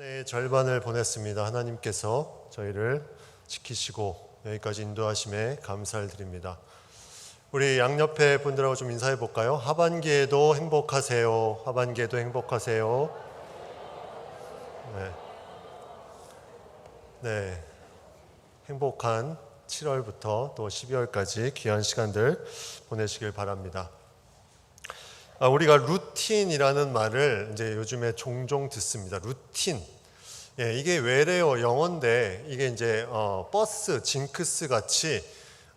네, 절반을 보냈습니다. 하나님께서 저희를 지키시고 여기까지 인도하심에 감사를 드립니다. 우리 양옆에 분들하고 좀 인사해 볼까요? 하반기에도 행복하세요. 하반기에도 행복하세요. 네, 행복한 7월부터 또 12월까지 귀한 시간들 보내시길 바랍니다. 우리가 루틴이라는 말을 이제 요즘에 종종 듣습니다. 루틴. 이게 외래어 영어인데 이게 이제 버스, 징크스 같이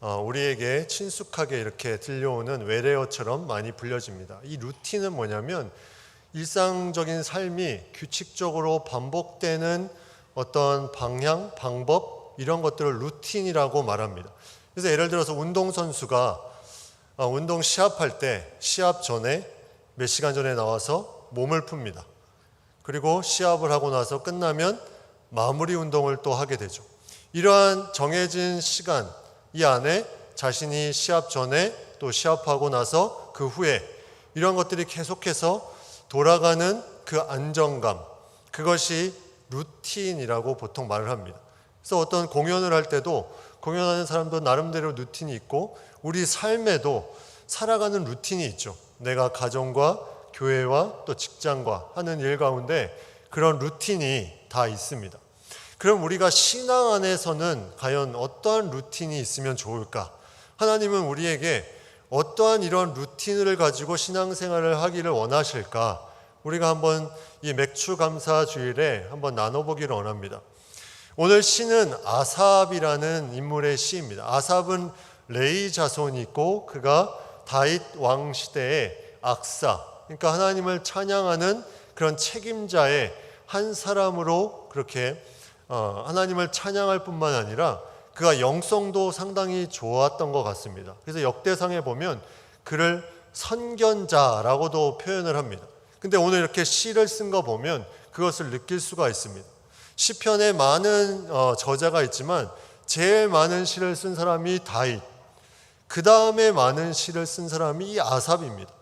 우리에게 친숙하게 이렇게 들려오는 외래어처럼 많이 불려집니다. 이 루틴은 뭐냐면 일상적인 삶이 규칙적으로 반복되는 어떤 방향, 방법 이런 것들을 루틴이라고 말합니다. 그래서 예를 들어서 운동선수가 운동 시합할 때 시합 전에 몇 시간 전에 나와서 몸을 풉니다. 그리고 시합을 하고 나서 끝나면 마무리 운동을 또 하게 되죠. 이러한 정해진 시간 이 안에 자신이 시합 전에 또 시합하고 나서 그 후에 이런 것들이 계속해서 돌아가는 그 안정감, 그것이 루틴이라고 보통 말을 합니다. 그래서 어떤 공연을 할 때도 공연하는 사람도 나름대로 루틴이 있고 우리 삶에도 살아가는 루틴이 있죠. 내가 가정과 교회와 또 직장과 하는 일 가운데 그런 루틴이 다 있습니다. 그럼 우리가 신앙 안에서는 과연 어떠한 루틴이 있으면 좋을까? 하나님은 우리에게 어떠한 이런 루틴을 가지고 신앙생활을 하기를 원하실까? 우리가 한번 이 맥추감사 주일에 한번 나눠보기를 원합니다. 오늘 시는 아삽이라는 인물의 시입니다. 아삽은 레위 자손이 있고 그가 다윗 왕 시대의 악사, 그러니까 하나님을 찬양하는 그런 책임자의 한 사람으로 그렇게 하나님을 찬양할 뿐만 아니라 그가 영성도 상당히 좋았던 것 같습니다. 그래서 역대상에 보면 그를 선견자라고도 표현을 합니다. 근데 오늘 이렇게 시를 쓴 거 보면 그것을 느낄 수가 있습니다. 시편에 많은 저자가 있지만 제일 많은 시를 쓴 사람이 다윗, 그 다음에 많은 시를 쓴 사람이 이 아삽입니다.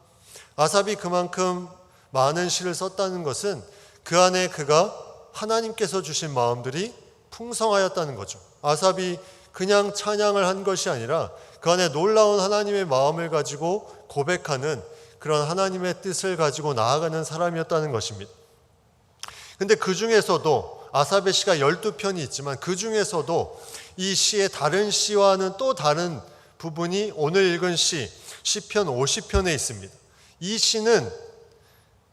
아삽이 그만큼 많은 시를 썼다는 것은 그 안에 그가 하나님께서 주신 마음들이 풍성하였다는 거죠. 아삽이 그냥 찬양을 한 것이 아니라 그 안에 놀라운 하나님의 마음을 가지고 고백하는 그런 하나님의 뜻을 가지고 나아가는 사람이었다는 것입니다. 근데 그 중에서도 아삽의 시가 12편이 있지만 그 중에서도 이 시의 다른 시와는 또 다른 부분이 오늘 읽은 시편 50편에 있습니다. 이 시는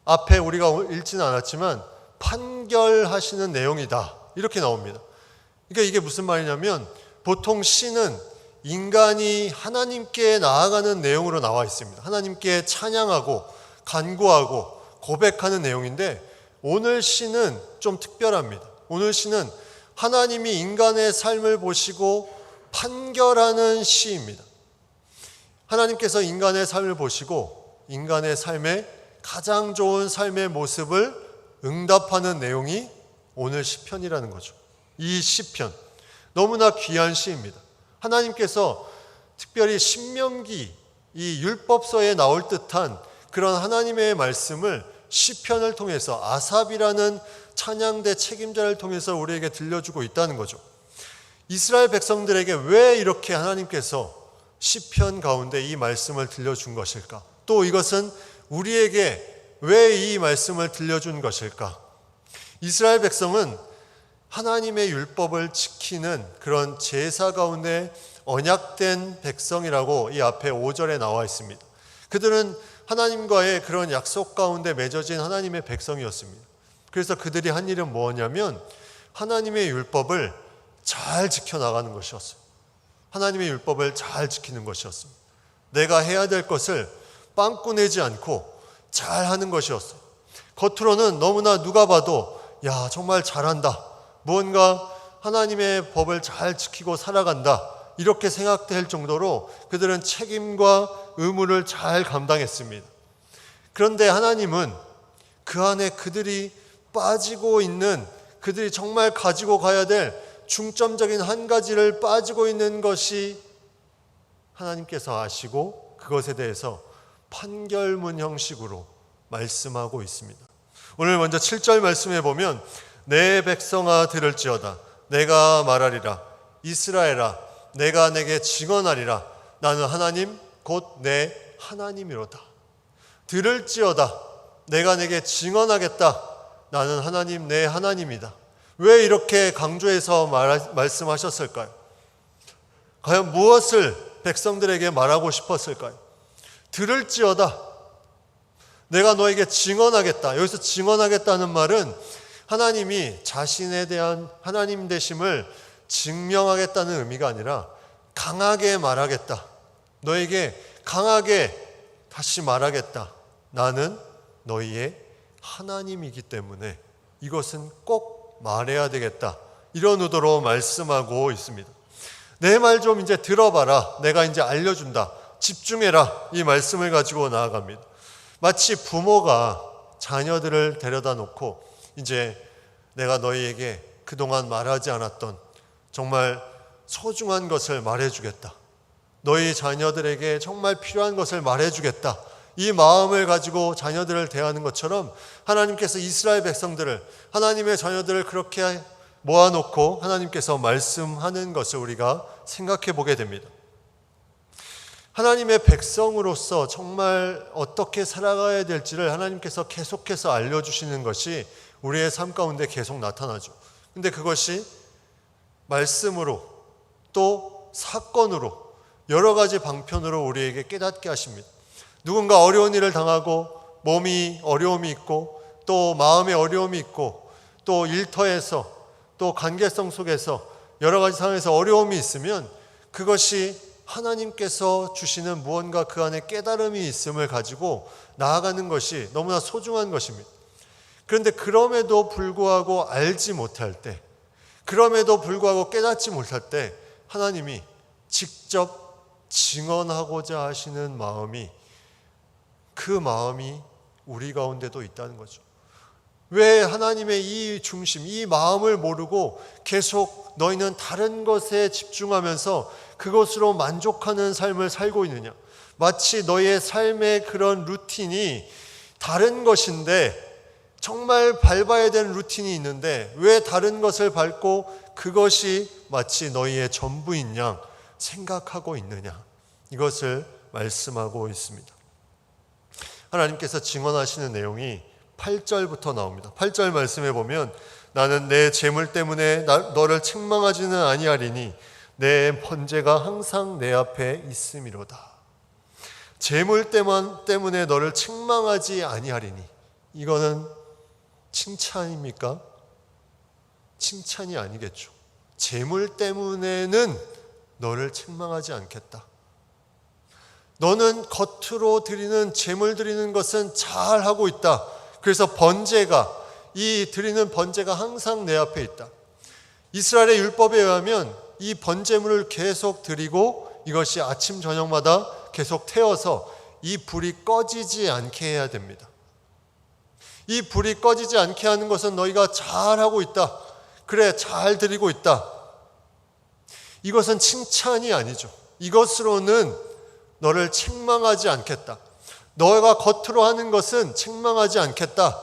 앞에 우리가 읽지는 않았지만 판결하시는 내용이다 이렇게 나옵니다. 그러니까 이게 무슨 말이냐면 보통 시는 인간이 하나님께 나아가는 내용으로 나와 있습니다. 하나님께 찬양하고 간구하고 고백하는 내용인데 오늘 시는 좀 특별합니다. 오늘 시는 하나님이 인간의 삶을 보시고 판결하는 시입니다. 하나님께서 인간의 삶을 보시고 인간의 삶에 가장 좋은 삶의 모습을 응답하는 내용이 오늘 시편이라는 거죠. 이 시편 너무나 귀한 시입니다. 하나님께서 특별히 신명기 이 율법서에 나올 듯한 그런 하나님의 말씀을 시편을 통해서 아삽이라는 찬양대 책임자를 통해서 우리에게 들려주고 있다는 거죠. 이스라엘 백성들에게 왜 이렇게 하나님께서 시편 가운데 이 말씀을 들려준 것일까? 또 이것은 우리에게 왜 이 말씀을 들려준 것일까? 이스라엘 백성은 하나님의 율법을 지키는 그런 제사 가운데 언약된 백성이라고 이 앞에 5절에 나와 있습니다. 그들은 하나님과의 그런 약속 가운데 맺어진 하나님의 백성이었습니다. 그래서 그들이 한 일은 뭐냐면 하나님의 율법을 잘 지켜나가는 것이었어요. 하나님의 율법을 잘 지키는 것이었습니다. 내가 해야 될 것을 빵꾸내지 않고 잘 하는 것이었어요. 겉으로는 너무나 누가 봐도 야 정말 잘한다. 무언가 하나님의 법을 잘 지키고 살아간다. 이렇게 생각될 정도로 그들은 책임과 의무를 잘 감당했습니다. 그런데 하나님은 그 안에 그들이 빠지고 있는 그들이 정말 가지고 가야 될 중점적인 한 가지를 빠지고 있는 것이 하나님께서 아시고 그것에 대해서 판결문 형식으로 말씀하고 있습니다. 오늘 먼저 7절 말씀해 보면 내 백성아 들을지어다. 내가 말하리라. 이스라엘아, 내가 내게 증언하리라. 나는 하나님 곧 내 하나님이로다. 들을지어다. 내가 내게 증언하겠다. 나는 하나님 내 하나님이다. 왜 이렇게 강조해서 말씀하셨을까요? 과연 무엇을 백성들에게 말하고 싶었을까요? 들을지어다. 내가 너에게 증언하겠다. 여기서 증언하겠다는 말은 하나님이 자신에 대한 하나님 되심을 증명하겠다는 의미가 아니라 강하게 말하겠다. 너에게 강하게 다시 말하겠다. 나는 너희의 하나님이기 때문에 이것은 꼭 말해야 되겠다. 이런 의도로 말씀하고 있습니다. 내 말 좀 이제 들어봐라. 내가 이제 알려준다. 집중해라. 이 말씀을 가지고 나아갑니다. 마치 부모가 자녀들을 데려다 놓고 이제 내가 너희에게 그동안 말하지 않았던 정말 소중한 것을 말해주겠다. 너희 자녀들에게 정말 필요한 것을 말해주겠다. 이 마음을 가지고 자녀들을 대하는 것처럼 하나님께서 이스라엘 백성들을, 하나님의 자녀들을 그렇게 모아놓고 하나님께서 말씀하는 것을 우리가 생각해 보게 됩니다. 하나님의 백성으로서 정말 어떻게 살아가야 될지를 하나님께서 계속해서 알려주시는 것이 우리의 삶 가운데 계속 나타나죠. 근데 그것이 말씀으로 또 사건으로 여러 가지 방편으로 우리에게 깨닫게 하십니다. 누군가 어려운 일을 당하고 몸이 어려움이 있고 또 마음에 어려움이 있고 또 일터에서 또 관계성 속에서 여러 가지 상황에서 어려움이 있으면 그것이 하나님께서 주시는 무언가 그 안에 깨달음이 있음을 가지고 나아가는 것이 너무나 소중한 것입니다. 그런데 그럼에도 불구하고 알지 못할 때, 그럼에도 불구하고 깨닫지 못할 때 하나님이 직접 증언하고자 하시는 마음이, 그 마음이 우리 가운데도 있다는 거죠. 왜 하나님의 이 중심, 이 마음을 모르고 계속 너희는 다른 것에 집중하면서 그것으로 만족하는 삶을 살고 있느냐? 마치 너희의 삶의 그런 루틴이 다른 것인데, 정말 밟아야 되는 루틴이 있는데 왜 다른 것을 밟고 그것이 마치 너희의 전부인 양 생각하고 있느냐? 이것을 말씀하고 있습니다. 하나님께서 증언하시는 내용이 8절부터 나옵니다. 8절 말씀해 보면 나는 내 재물 때문에 너를 책망하지는 아니하리니 내 번제가 항상 내 앞에 있음이로다. 재물 때문에 너를 책망하지 아니하리니, 이거는 칭찬입니까? 칭찬이 아니겠죠. 재물 때문에는 너를 책망하지 않겠다. 너는 겉으로 드리는 재물 드리는 것은 잘 하고 있다. 그래서 번제가, 이 드리는 번제가 항상 내 앞에 있다. 이스라엘의 율법에 의하면 이 번제물을 계속 드리고 이것이 아침 저녁마다 계속 태워서 이 불이 꺼지지 않게 해야 됩니다. 이 불이 꺼지지 않게 하는 것은 너희가 잘하고 있다. 그래, 잘 드리고 있다. 이것은 칭찬이 아니죠. 이것으로는 너를 책망하지 않겠다. 너가 겉으로 하는 것은 책망하지 않겠다.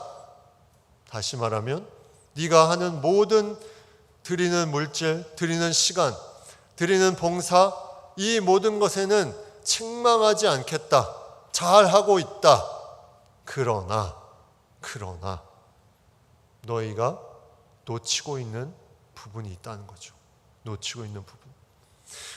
다시 말하면 네가 하는 모든 드리는 물질, 드리는 시간, 드리는 봉사, 이 모든 것에는 책망하지 않겠다. 잘하고 있다. 그러나 너희가 놓치고 있는 부분이 있다는 거죠. 놓치고 있는 부분.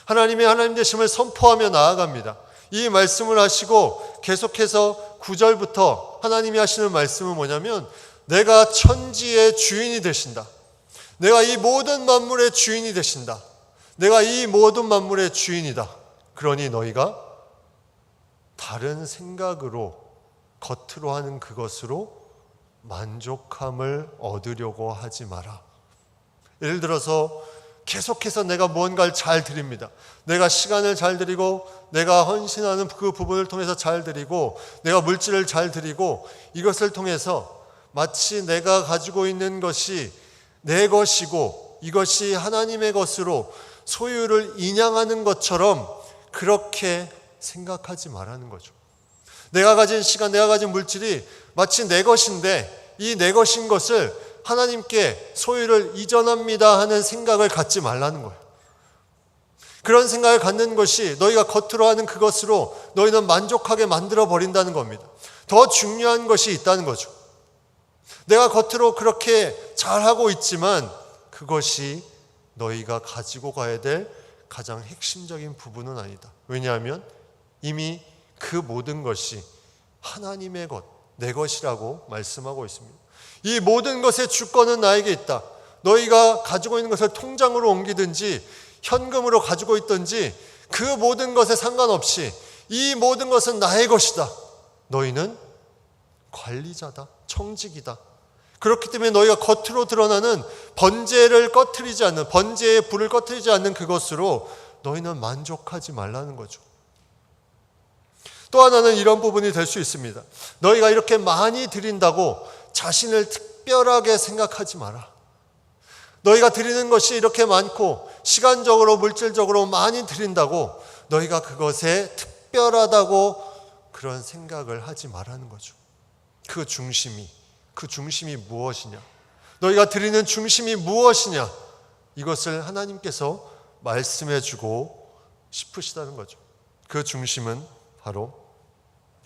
하나님의 하나님 되심을 선포하며 나아갑니다. 이 말씀을 하시고 계속해서 9절부터 하나님이 하시는 말씀은 뭐냐면 내가 천지의 주인이 되신다. 내가 이 모든 만물의 주인이 되신다. 내가 이 모든 만물의 주인이다. 그러니 너희가 다른 생각으로 겉으로 하는 그것으로 만족함을 얻으려고 하지 마라. 예를 들어서 계속해서 내가 무언가를 잘 드립니다. 내가 시간을 잘 드리고 내가 헌신하는 그 부분을 통해서 잘 드리고 내가 물질을 잘 드리고 이것을 통해서 마치 내가 가지고 있는 것이 내 것이고 이것이 하나님의 것으로 소유를 인양하는 것처럼 그렇게 생각하지 말라는 거죠. 내가 가진 시간, 내가 가진 물질이 마치 내 것인데 이 내 것인 것을 하나님께 소유를 이전합니다 하는 생각을 갖지 말라는 거예요. 그런 생각을 갖는 것이 너희가 겉으로 하는 그것으로 너희는 만족하게 만들어 버린다는 겁니다. 더 중요한 것이 있다는 거죠. 내가 겉으로 그렇게 잘하고 있지만 그것이 너희가 가지고 가야 될 가장 핵심적인 부분은 아니다. 왜냐하면 이미 그 모든 것이 하나님의 것, 내 것이라고 말씀하고 있습니다. 이 모든 것의 주권은 나에게 있다. 너희가 가지고 있는 것을 통장으로 옮기든지 현금으로 가지고 있든지 그 모든 것에 상관없이 이 모든 것은 나의 것이다. 너희는 관리자다. 청직이다. 그렇기 때문에 너희가 겉으로 드러나는 번제를 꺼트리지 않는, 번제의 불을 꺼트리지 않는 그것으로 너희는 만족하지 말라는 거죠. 또 하나는 이런 부분이 될 수 있습니다. 너희가 이렇게 많이 드린다고 자신을 특별하게 생각하지 마라. 너희가 드리는 것이 이렇게 많고 시간적으로 물질적으로 많이 드린다고 너희가 그것에 특별하다고 그런 생각을 하지 말라는 거죠. 그 중심이 무엇이냐? 너희가 드리는 중심이 무엇이냐? 이것을 하나님께서 말씀해 주고 싶으시다는 거죠. 그 중심은 바로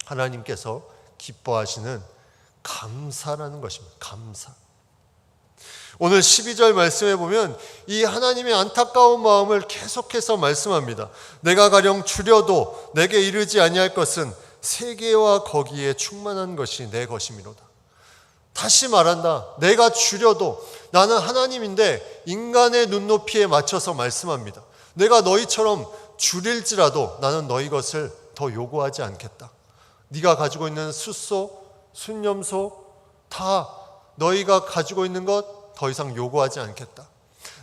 하나님께서 기뻐하시는 감사라는 것입니다. 감사. 오늘 12절 말씀에 보면 이 하나님의 안타까운 마음을 계속해서 말씀합니다. 내가 가령 줄여도 내게 이르지 아니할 것은 세계와 거기에 충만한 것이 내 것이미로다. 다시 말한다. 내가 줄여도 나는 하나님인데 인간의 눈높이에 맞춰서 말씀합니다. 내가 너희처럼 줄일지라도 나는 너희 것을 더 요구하지 않겠다. 네가 가지고 있는 숫소, 순념소 다 너희가 가지고 있는 것 더 이상 요구하지 않겠다.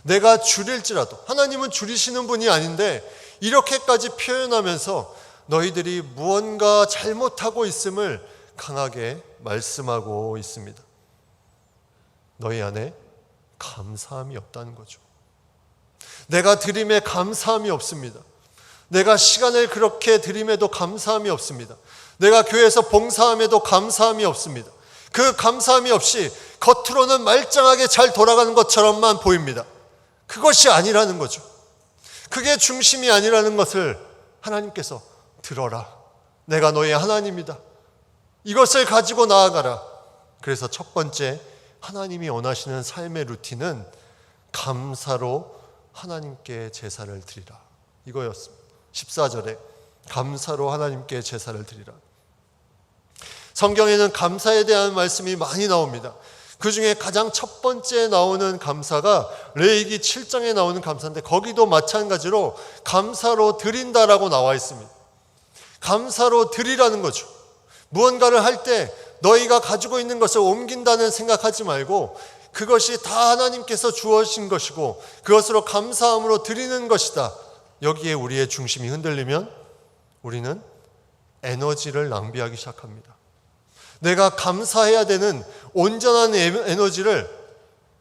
내가 줄일지라도, 하나님은 줄이시는 분이 아닌데 이렇게까지 표현하면서 너희들이 무언가 잘못하고 있음을 강하게 말씀하고 있습니다. 너희 안에 감사함이 없다는 거죠. 내가 드림에 감사함이 없습니다. 내가 시간을 그렇게 드림에도 감사함이 없습니다. 내가 교회에서 봉사함에도 감사함이 없습니다. 그 감사함이 없이 겉으로는 말짱하게 잘 돌아가는 것처럼만 보입니다. 그것이 아니라는 거죠. 그게 중심이 아니라는 것을 하나님께서 들어라. 내가 너의 하나님이다. 이것을 가지고 나아가라. 그래서 첫 번째 하나님이 원하시는 삶의 루틴은 감사로 하나님께 제사를 드리라. 이거였습니다. 14절에 감사로 하나님께 제사를 드리라. 성경에는 감사에 대한 말씀이 많이 나옵니다. 그 중에 가장 첫 번째 나오는 감사가 레위기 7장에 나오는 감사인데 거기도 마찬가지로 감사로 드린다라고 나와 있습니다. 감사로 드리라는 거죠. 무언가를 할 때 너희가 가지고 있는 것을 옮긴다는 생각하지 말고 그것이 다 하나님께서 주어진 것이고 그것으로 감사함으로 드리는 것이다. 여기에 우리의 중심이 흔들리면 우리는 에너지를 낭비하기 시작합니다. 내가 감사해야 되는 온전한 에너지를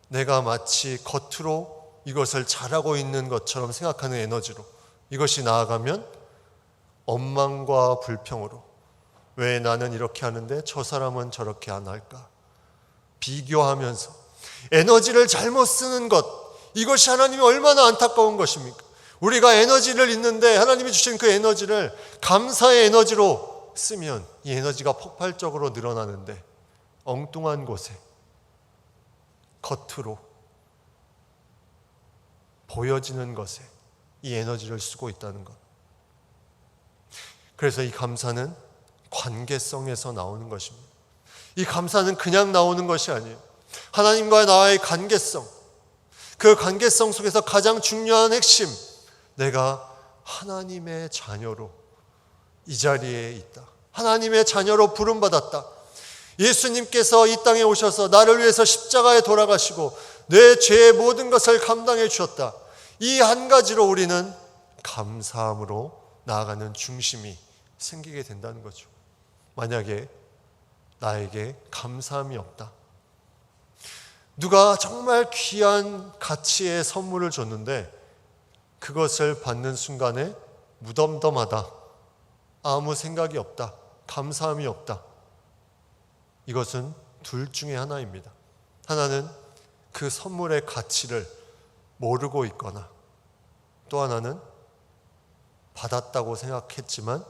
내가 마치 겉으로 이것을 잘하고 있는 것처럼 생각하는 에너지로 이것이 나아가면 원망과 불평으로 왜 나는 이렇게 하는데 저 사람은 저렇게 안 할까? 비교하면서 에너지를 잘못 쓰는 것, 이것이 하나님이 얼마나 안타까운 것입니까? 우리가 에너지를 있는데 하나님이 주신 그 에너지를 감사의 에너지로 쓰면 이 에너지가 폭발적으로 늘어나는데 엉뚱한 곳에 겉으로 보여지는 것에 이 에너지를 쓰고 있다는 것. 그래서 이 감사는 관계성에서 나오는 것입니다. 이 감사는 그냥 나오는 것이 아니에요. 하나님과 나의 관계성, 그 관계성 속에서 가장 중요한 핵심, 내가 하나님의 자녀로 이 자리에 있다. 하나님의 자녀로 부름받았다. 예수님께서 이 땅에 오셔서 나를 위해서 십자가에 돌아가시고 내 죄의 모든 것을 감당해 주셨다. 이 한 가지로 우리는 감사함으로 나아가는 중심이 생기게 된다는 거죠. 만약에 나에게 감사함이 없다. 누가 정말 귀한 가치의 선물을 줬는데 그것을 받는 순간에 무덤덤하다. 아무 생각이 없다. 감사함이 없다. 이것은 둘 중에 하나입니다. 하나는 그 선물의 가치를 모르고 있거나, 또 하나는 받았다고 생각했지만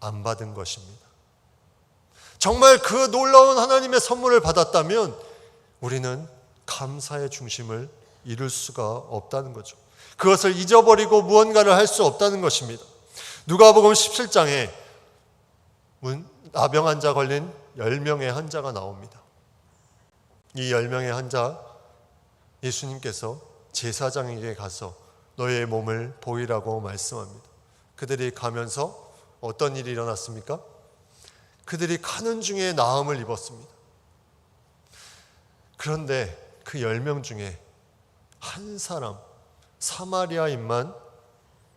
안 받은 것입니다. 정말 그 놀라운 하나님의 선물을 받았다면 우리는 감사의 중심을 이룰 수가 없다는 거죠. 그것을 잊어버리고 무언가를 할 수 없다는 것입니다. 누가복음 17장에 나병 환자 걸린 10명의 환자가 나옵니다. 이 10명의 환자, 예수님께서 제사장에게 가서 너의 몸을 보이라고 말씀합니다. 그들이 가면서 어떤 일이 일어났습니까? 그들이 가는 중에 나음을 입었습니다. 그런데 그 10명 중에 한 사람, 사마리아인만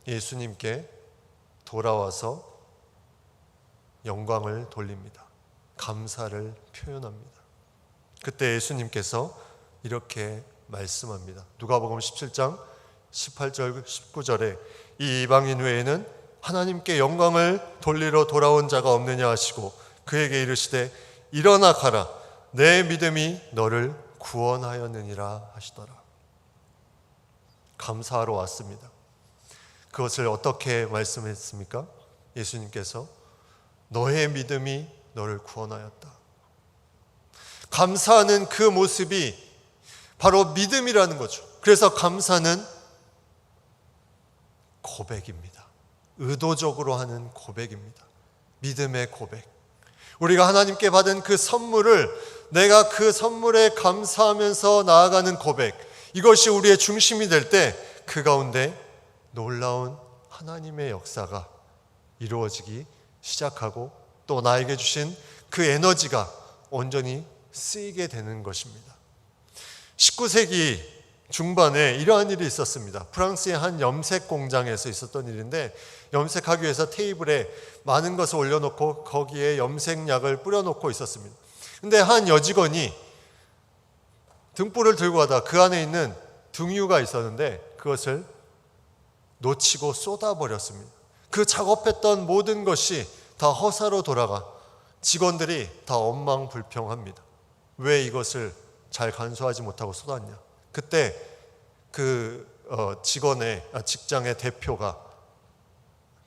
예수님께 돌아와서 영광을 돌립니다. 감사를 표현합니다. 그때 예수님께서 이렇게 말씀합니다. 누가복음 17장 18절 19절에 이 이방인 외에는 하나님께 영광을 돌리러 돌아온 자가 없느냐 하시고 그에게 이르시되 일어나 가라 내 믿음이 너를 구원하였느니라 하시더라. 감사하러 왔습니다. 그것을 어떻게 말씀했습니까? 예수님께서 너의 믿음이 너를 구원하였다. 감사하는 그 모습이 바로 믿음이라는 거죠. 그래서 감사는 고백입니다. 의도적으로 하는 고백입니다. 믿음의 고백. 우리가 하나님께 받은 그 선물을 내가 그 선물에 감사하면서 나아가는 고백, 이것이 우리의 중심이 될 때 그 가운데 놀라운 하나님의 역사가 이루어지기 시작하고 또 나에게 주신 그 에너지가 온전히 쓰이게 되는 것입니다. 19세기 중반에 이러한 일이 있었습니다. 프랑스의 한 염색 공장에서 있었던 일인데 염색하기 위해서 테이블에 많은 것을 올려놓고 거기에 염색약을 뿌려놓고 있었습니다. 근데 한 여직원이 등불을 들고 가다 그 안에 있는 등유가 있었는데 그것을 놓치고 쏟아버렸습니다. 그 작업했던 모든 것이 다 허사로 돌아가 직원들이 다 원망불평합니다. 왜 이것을 잘 간수하지 못하고 쏟았냐. 그때 그 직장의 대표가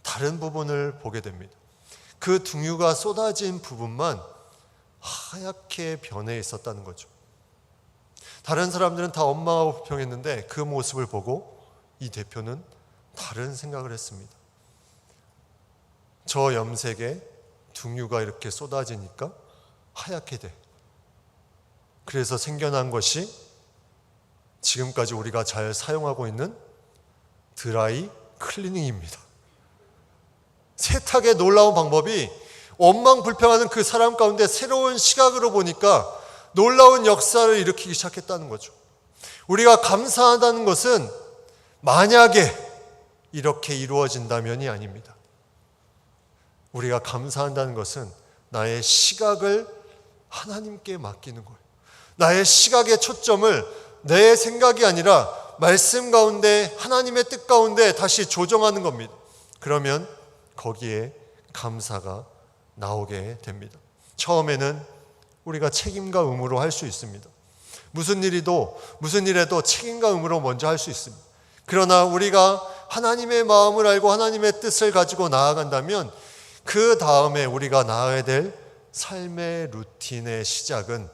다른 부분을 보게 됩니다. 그 등유가 쏟아진 부분만 하얗게 변해 있었다는 거죠. 다른 사람들은 다 원망하고 불평했는데 그 모습을 보고 이 대표는 다른 생각을 했습니다. 저 염색에 등유가 이렇게 쏟아지니까 하얗게 돼. 그래서 생겨난 것이 지금까지 우리가 잘 사용하고 있는 드라이 클리닝입니다. 세탁의 놀라운 방법이 원망불평하는 그 사람 가운데 새로운 시각으로 보니까 놀라운 역사를 일으키기 시작했다는 거죠. 우리가 감사하다는 것은 만약에 이렇게 이루어진다면이 아닙니다. 우리가 감사한다는 것은 나의 시각을 하나님께 맡기는 거예요. 나의 시각의 초점을 내 생각이 아니라 말씀 가운데 하나님의 뜻 가운데 다시 조정하는 겁니다. 그러면 거기에 감사가 나오게 됩니다. 처음에는 우리가 책임과 의무로 할 수 있습니다. 무슨 일에도 책임과 의무로 먼저 할 수 있습니다. 그러나 우리가 하나님의 마음을 알고 하나님의 뜻을 가지고 나아간다면 그 다음에 우리가 나아가야 될 삶의 루틴의 시작은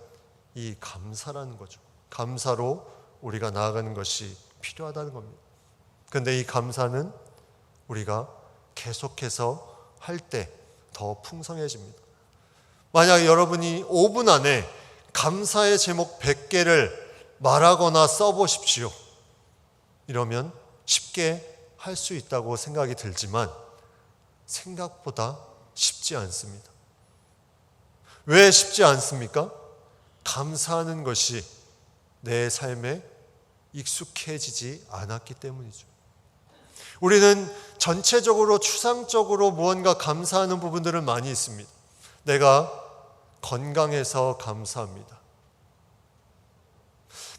이 감사라는 거죠. 감사로 우리가 나아가는 것이 필요하다는 겁니다. 그런데 이 감사는 우리가 계속해서 할 때 더 풍성해집니다. 만약 여러분이 5분 안에 감사의 제목 100개를 말하거나 써보십시오. 이러면 쉽게 할 수 있다고 생각이 들지만 생각보다 쉽지 않습니다. 왜 쉽지 않습니까? 감사하는 것이 내 삶에 익숙해지지 않았기 때문이죠. 우리는 전체적으로 추상적으로 무언가 감사하는 부분들은 많이 있습니다. 내가 건강해서 감사합니다.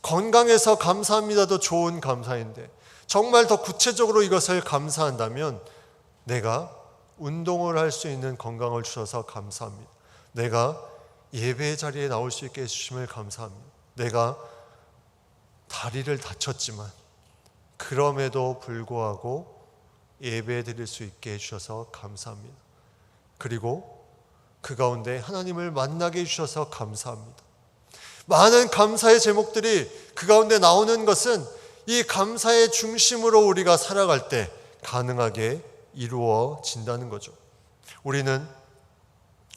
건강해서 감사합니다도 좋은 감사인데 정말 더 구체적으로 이것을 감사한다면 내가 운동을 할 수 있는 건강을 주셔서 감사합니다. 내가 예배 자리에 나올 수 있게 해주심을 감사합니다. 내가 다리를 다쳤지만 그럼에도 불구하고 예배 드릴 수 있게 해주셔서 감사합니다. 그리고 그 가운데 하나님을 만나게 해주셔서 감사합니다. 많은 감사의 제목들이 그 가운데 나오는 것은 이 감사의 중심으로 우리가 살아갈 때 가능하게 이루어진다는 거죠. 우리는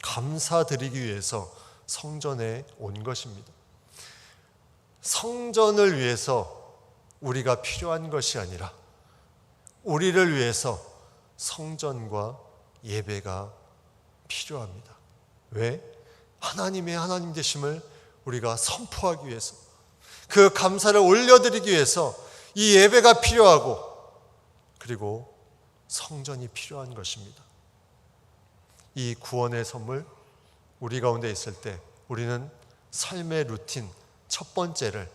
감사드리기 위해서 성전에 온 것입니다. 성전을 위해서 우리가 필요한 것이 아니라 우리를 위해서 성전과 예배가 필요합니다. 왜? 하나님의 하나님 되심을 우리가 선포하기 위해서, 그 감사를 올려드리기 위해서 이 예배가 필요하고, 그리고 성전이 필요한 것입니다. 이 구원의 선물 우리 가운데 있을 때 우리는 삶의 루틴 첫 번째를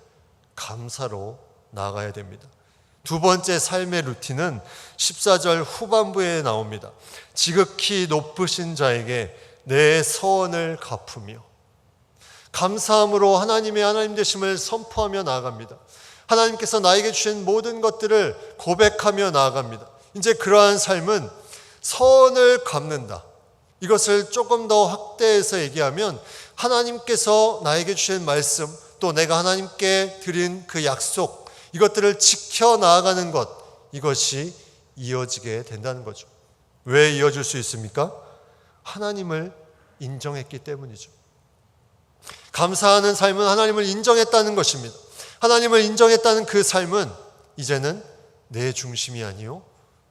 감사로 나아가야 됩니다. 두 번째 삶의 루틴은 14절 후반부에 나옵니다. 지극히 높으신 자에게 내 서원을 갚으며, 감사함으로 하나님의 하나님 되심을 선포하며 나아갑니다. 하나님께서 나에게 주신 모든 것들을 고백하며 나아갑니다. 이제 그러한 삶은 서원을 갚는다. 이것을 조금 더 확대해서 얘기하면 하나님께서 나에게 주신 말씀, 또 내가 하나님께 드린 그 약속, 이것들을 지켜 나아가는 것, 이것이 이어지게 된다는 거죠. 왜 이어질 수 있습니까? 하나님을 인정했기 때문이죠. 감사하는 삶은 하나님을 인정했다는 것입니다. 하나님을 인정했다는 그 삶은 이제는 내 중심이 아니요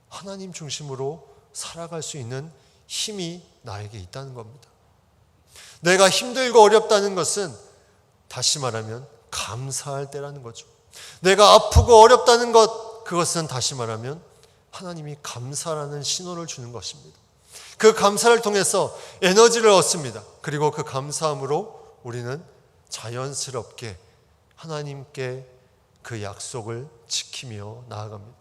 하나님 중심으로 살아갈 수 있는 힘이 나에게 있다는 겁니다. 내가 힘들고 어렵다는 것은 다시 말하면 감사할 때라는 거죠. 내가 아프고 어렵다는 것, 그것은 다시 말하면 하나님이 감사라는 신호를 주는 것입니다. 그 감사를 통해서 에너지를 얻습니다. 그리고 그 감사함으로 우리는 자연스럽게 하나님께 그 약속을 지키며 나아갑니다.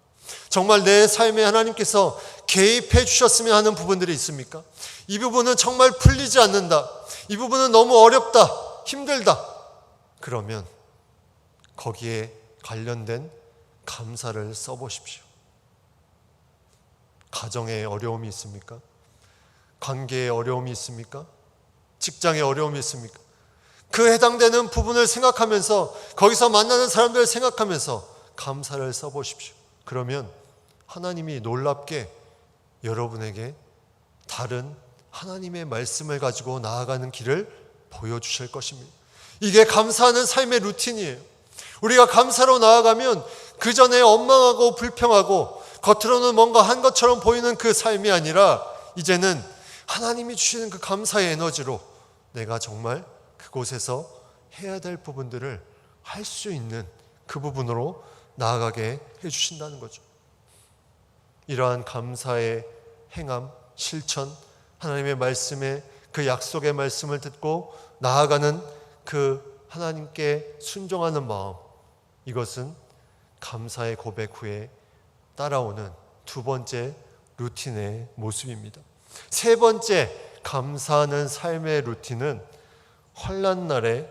정말 내 삶에 하나님께서 개입해 주셨으면 하는 부분들이 있습니까? 이 부분은 정말 풀리지 않는다. 이 부분은 너무 어렵다. 힘들다. 그러면 거기에 관련된 감사를 써보십시오. 가정에 어려움이 있습니까? 관계에 어려움이 있습니까? 직장에 어려움이 있습니까? 그 해당되는 부분을 생각하면서, 거기서 만나는 사람들을 생각하면서 감사를 써보십시오. 그러면 하나님이 놀랍게 여러분에게 다른 하나님의 말씀을 가지고 나아가는 길을 보여주실 것입니다. 이게 감사하는 삶의 루틴이에요. 우리가 감사로 나아가면 그 전에 원망하고 불평하고 겉으로는 뭔가 한 것처럼 보이는 그 삶이 아니라 이제는 하나님이 주시는 그 감사의 에너지로 내가 정말 그곳에서 해야 될 부분들을 할 수 있는 그 부분으로 나아가게 해주신다는 거죠. 이러한 감사의 행함, 실천, 하나님의 말씀에 그 약속의 말씀을 듣고 나아가는 그 하나님께 순종하는 마음, 이것은 감사의 고백 후에 따라오는 두 번째 루틴의 모습입니다. 세 번째 감사하는 삶의 루틴은 환난 날에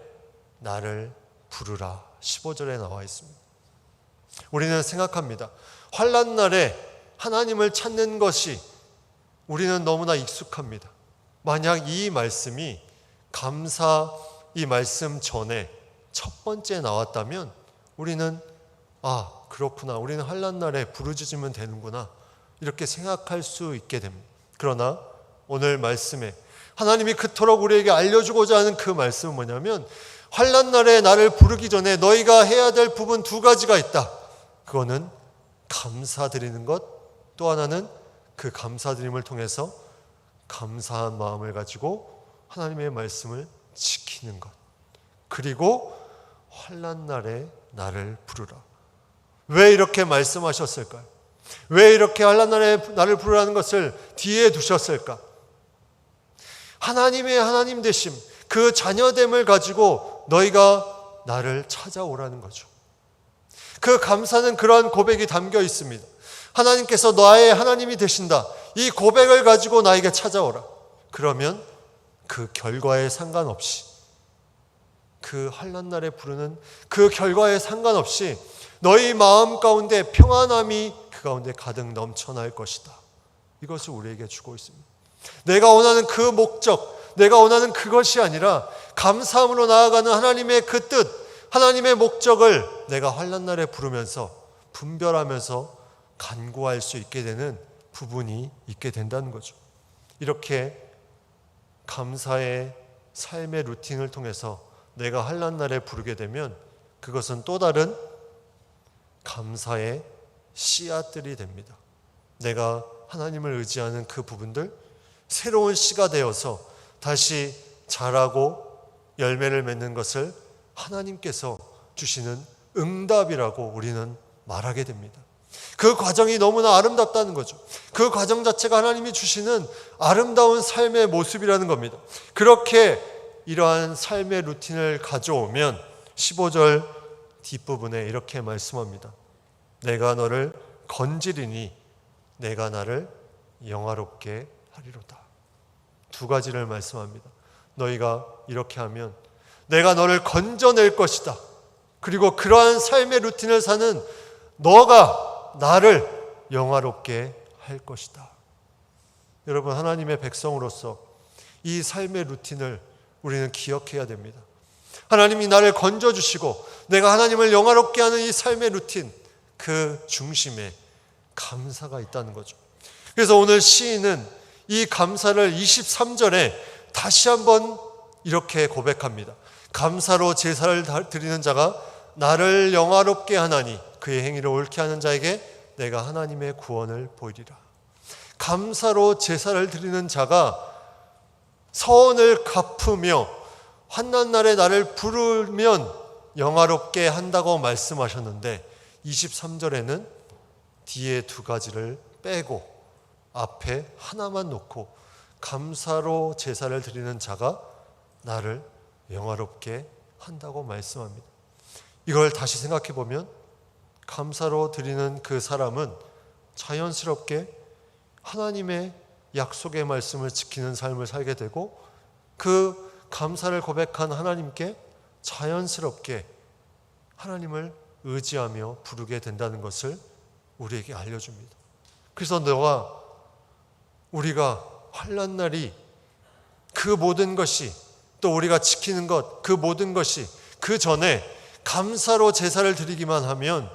나를 부르라, 15절에 나와 있습니다. 우리는 생각합니다. 환난 날에 하나님을 찾는 것이 우리는 너무나 익숙합니다. 만약 이 말씀이 감사 이 말씀 전에 첫 번째 나왔다면 우리는 그렇구나, 우리는 환난 날에 부르짖으면 되는구나, 이렇게 생각할 수 있게 됩니다. 그러나 오늘 말씀에 하나님이 그토록 우리에게 알려주고자 하는 그 말씀은 뭐냐면, 환난 날에 나를 부르기 전에 너희가 해야 될 부분 두 가지가 있다. 그거는 감사드리는 것, 또 하나는 그 감사드림을 통해서 감사한 마음을 가지고 하나님의 말씀을 지키는 것, 그리고 환난 날에 나를 부르라. 왜 이렇게 말씀하셨을까요? 왜 이렇게 환난 날에 나를 부르라는 것을 뒤에 두셨을까? 하나님의 하나님 되심, 그 자녀됨을 가지고 너희가 나를 찾아오라는 거죠. 그 감사는 그러한 고백이 담겨 있습니다. 하나님께서 나의 하나님이 되신다, 이 고백을 가지고 나에게 찾아오라. 그러면 그 결과에 상관없이 그 환난 날에 부르는 그 결과에 상관없이 너희 마음 가운데 평안함이 그 가운데 가득 넘쳐날 것이다. 이것을 우리에게 주고 있습니다. 내가 원하는 그 목적, 내가 원하는 그것이 아니라 감사함으로 나아가는 하나님의 그 뜻, 하나님의 목적을 내가 환난 날에 부르면서 분별하면서 간구할 수 있게 되는 부분이 있게 된다는 거죠. 이렇게 감사의 삶의 루틴을 통해서 내가 환난 날에 부르게 되면 그것은 또 다른 감사의 씨앗들이 됩니다. 내가 하나님을 의지하는 그 부분들, 새로운 씨가 되어서 다시 자라고 열매를 맺는 것을 하나님께서 주시는 응답이라고 우리는 말하게 됩니다. 그 과정이 너무나 아름답다는 거죠. 그 과정 자체가 하나님이 주시는 아름다운 삶의 모습이라는 겁니다. 그렇게 이러한 삶의 루틴을 가져오면 15절 뒷부분에 이렇게 말씀합니다. 내가 너를 건지리니 내가 나를 영화롭게 하리로다. 두 가지를 말씀합니다. 너희가 이렇게 하면 내가 너를 건져낼 것이다. 그리고 그러한 삶의 루틴을 사는 너가 나를 영화롭게 할 것이다. 여러분, 하나님의 백성으로서 이 삶의 루틴을 우리는 기억해야 됩니다. 하나님이 나를 건져주시고 내가 하나님을 영화롭게 하는 이 삶의 루틴, 그 중심에 감사가 있다는 거죠. 그래서 오늘 시인은 이 감사를 23절에 다시 한번 이렇게 고백합니다. 감사로 제사를 드리는 자가 나를 영화롭게 하나니 그의 행위를 옳게 하는 자에게 내가 하나님의 구원을 보이리라. 감사로 제사를 드리는 자가 서원을 갚으며 환난 날에 나를 부르면 영화롭게 한다고 말씀하셨는데 23절에는 뒤에 두 가지를 빼고 앞에 하나만 놓고 감사로 제사를 드리는 자가 나를 영화롭게 한다고 말씀합니다. 이걸 다시 생각해 보면 감사로 드리는 그 사람은 자연스럽게 하나님의 약속의 말씀을 지키는 삶을 살게 되고 그 감사를 고백한 하나님께 자연스럽게 하나님을 의지하며 부르게 된다는 것을 우리에게 알려줍니다. 그래서 우리가 환난 날이 그 모든 것이 또 우리가 지키는 것, 그 모든 것이 그 전에 감사로 제사를 드리기만 하면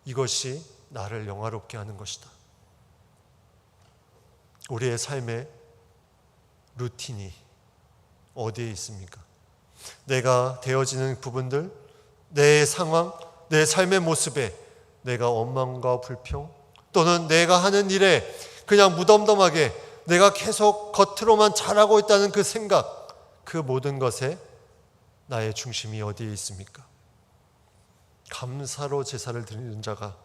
이것이 나를 영화롭게 하는 것이다. 우리의 삶의 루틴이 어디에 있습니까? 내가 되어지는 부분들, 내 상황, 내 삶의 모습에 내가 원망과 불평 또는 내가 하는 일에 그냥 무덤덤하게 내가 계속 겉으로만 잘하고 있다는 그 생각, 그 모든 것에 나의 중심이 어디에 있습니까? 감사로 제사를 드리는 자가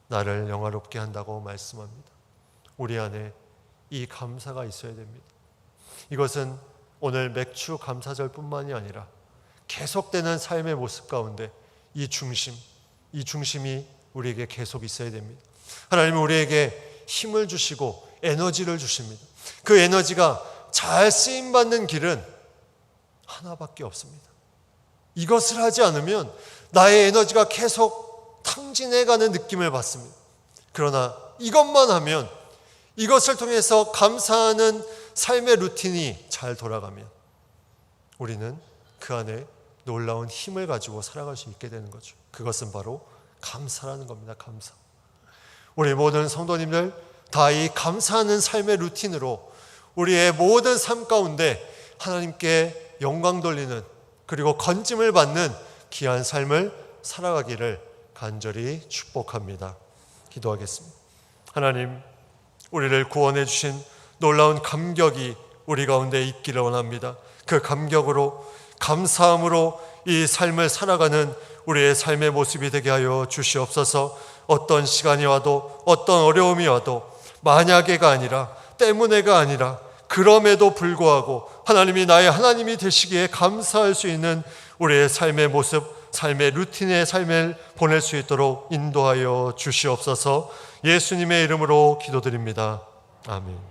나를 영화롭게 한다고 말씀합니다. 우리 안에 이 감사가 있어야 됩니다. 이것은 오늘 맥주 감사절뿐만이 아니라 계속되는 삶의 모습 가운데 이 중심이 우리에게 계속 있어야 됩니다. 하나님은 우리에게 힘을 주시고 에너지를 주십니다. 그 에너지가 잘 쓰임받는 길은 하나밖에 없습니다. 이것을 하지 않으면 나의 에너지가 계속 탕진해가는 느낌을 받습니다. 그러나 이것만 하면, 이것을 통해서 감사하는 삶의 루틴이 잘 돌아가면 우리는 그 안에 놀라운 힘을 가지고 살아갈 수 있게 되는 거죠. 그것은 바로 감사라는 겁니다. 감사. 우리 모든 성도님들 다 이 감사하는 삶의 루틴으로 우리의 모든 삶 가운데 하나님께 영광 돌리는, 그리고 건짐을 받는 귀한 삶을 살아가기를 간절히 축복합니다. 기도하겠습니다. 하나님, 우리를 구원해 주신 놀라운 감격이 우리 가운데 있기를 원합니다. 그 감격으로, 감사함으로 이 삶을 살아가는 우리의 삶의 모습이 되게 하여 주시옵소서. 어떤 시간이 와도, 어떤 어려움이 와도 만약에가 아니라, 때문에가 아니라, 그럼에도 불구하고 하나님이 나의 하나님이 되시기에 감사할 수 있는 우리의 삶의 모습, 삶의 루틴의 삶을 보낼 수 있도록 인도하여 주시옵소서. 예수님의 이름으로 기도드립니다. 아멘.